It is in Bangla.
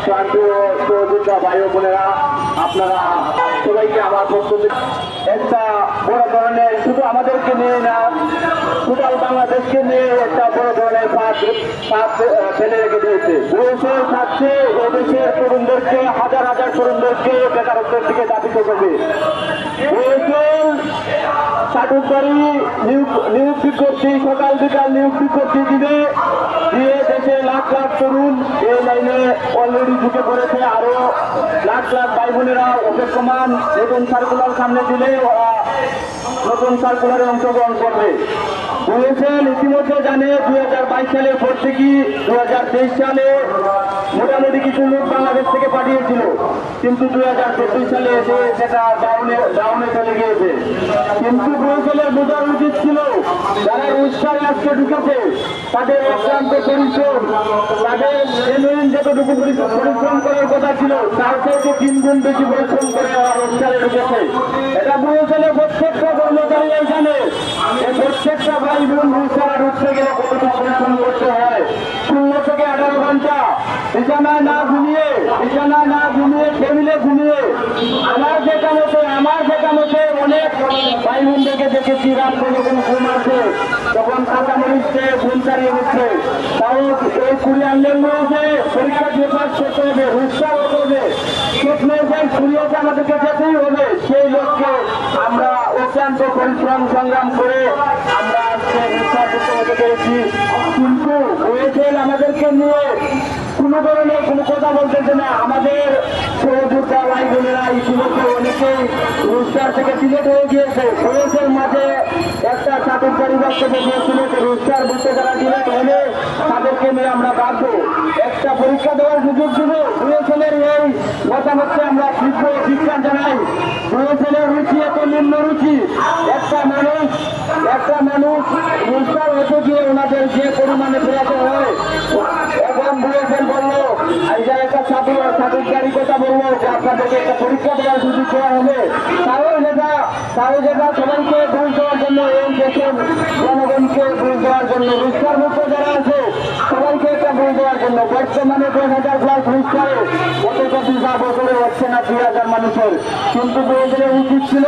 প্রান্তীয় সহযোদ্ধা ভাই বোনেরা, আপনারা সবাইকে আমার বক্তব্য একটা বড় ধরনের, শুধু আমাদেরকে নিয়ে না, টোটাল বাংলাদেশকে নিয়ে একটা বড় ধরনের ফাঁদ ফেলে রেখে দিয়েছে। বয়সের থাকছে এদেশের তরুণদেরকে, হাজার হাজার তরুণদেরকে বেকারত্বের দিকে দাবিত করবে। বয়সের চাটুকারি নিয়োগ বিজ্ঞপ্তি, সকাল বিকাল নিয়োগ বিজ্ঞপ্তি দিবে, দিয়ে দেশে লাখ লাখ তরুণ এই লাইনে অলরেডি ঢুকে পড়েছে। আরো লাখ লাখ ভাই বোনেরা অপেক্ষমান, নতুন সার্কুলার সামনে দিলে ওরা নতুন সার্কুলারে অংশগ্রহণ করবে। বুয়েসেল ইতিমধ্যে জানে 2022 সালের পর থেকে 2023 সালে মোটামুটি কিছু লোক বাংলাদেশ থেকে পাঠিয়েছিল, কিন্তু 2024 সালে এসে সেটা ডাউনে চলে গিয়েছে। কিন্তু বুয়েসেলের বোঝার উচিত ছিল যারা রোজগারে আজকে ঢুকেছে তাদের অক্লান্ত পরিশ্রম, তাদের জেনুইন যতটুকু পরিশ্রম করার কথা ছিল তার থেকে 3 গুণ বেশি পরিশ্রম করে রোজগারে ঢুকেছে। এটা বুয়েসেলের প্রত্যেকটা কর্মচারী জানে, এই প্রত্যেকটা ভাই বোন রোজগারে ঢুকতে গেলে কতটা পরিশ্রম করতে হয়। 16 থেকে 18 ঘন্টা বিছানায় না ঘুমিয়ে টেবিলে ঘুমিয়ে আমার দেখা মতে অনেক ভাই বোনদেরকে দেখেছি রাত্রে যখন ঘুম আসে তখন কাঁচা মরিচে ঘুম চালিয়ে নিচ্ছে। তাও এই কুড়িয়ার লেন রয়েছে, পরীক্ষা দিয়ে পাস করতে হবে, রোজগার করবে, কুড়িয়াতে আমাদেরকে যেতেই হবে। সেই লক্ষ্যে আমরা অত্যন্ত পরিশ্রম সংগ্রাম করে আমরা আজকে রোজগার করতে হতে পেরেছি। কিন্তু বুয়েসেল আমাদেরকে নিয়ে কোনো ধরনের কোনো কথা বলতেছে না। আমাদের সহযোদ্ধা ভাই বোনেরা ইতিমধ্যে অনেকেই রোজগার থেকে ডিলেট হয়ে গিয়েছে। বুয়েসেল মাঝে একটা চাটুকারি বক্তব্য দিয়েছিল যে রোজগার বলতে যারা ডিলেট হলে তাদেরকে নিয়ে আমরা বাধ্য একটা পরীক্ষা দেওয়ার সুযোগ দিব। বুয়েসেলের এই মতামতকে আমরা তীব্র বিজ্ঞান জানাই। বুয়েসেলের রুচি এত নিম্ন রুচি, একটা মানুষ রোজগার হতে গিয়ে ওনাদের যে পরিমাণে ফেরাতে হয়। এখন বুয়েসেল বললো একটা চাটুকারি কথা বললো যে আপনাদেরকে একটা পরীক্ষা দেওয়ার সুযোগ দেওয়া হবে। তাও যেটা সবাইকে ঘুষ দেওয়ার জন্য, এই দেশের জনগণকে ঘুষ দেওয়ার জন্য, রোজগার মুক্ত যারা আছে সবাইকে একটা ঘুষ দেওয়ার জন্য। বর্তমানে 10,000+ রোজগারে অথচ 2 বছরে হচ্ছে না 2,000 মানুষের। কিন্তু বুয়েসেলের উচিত ছিল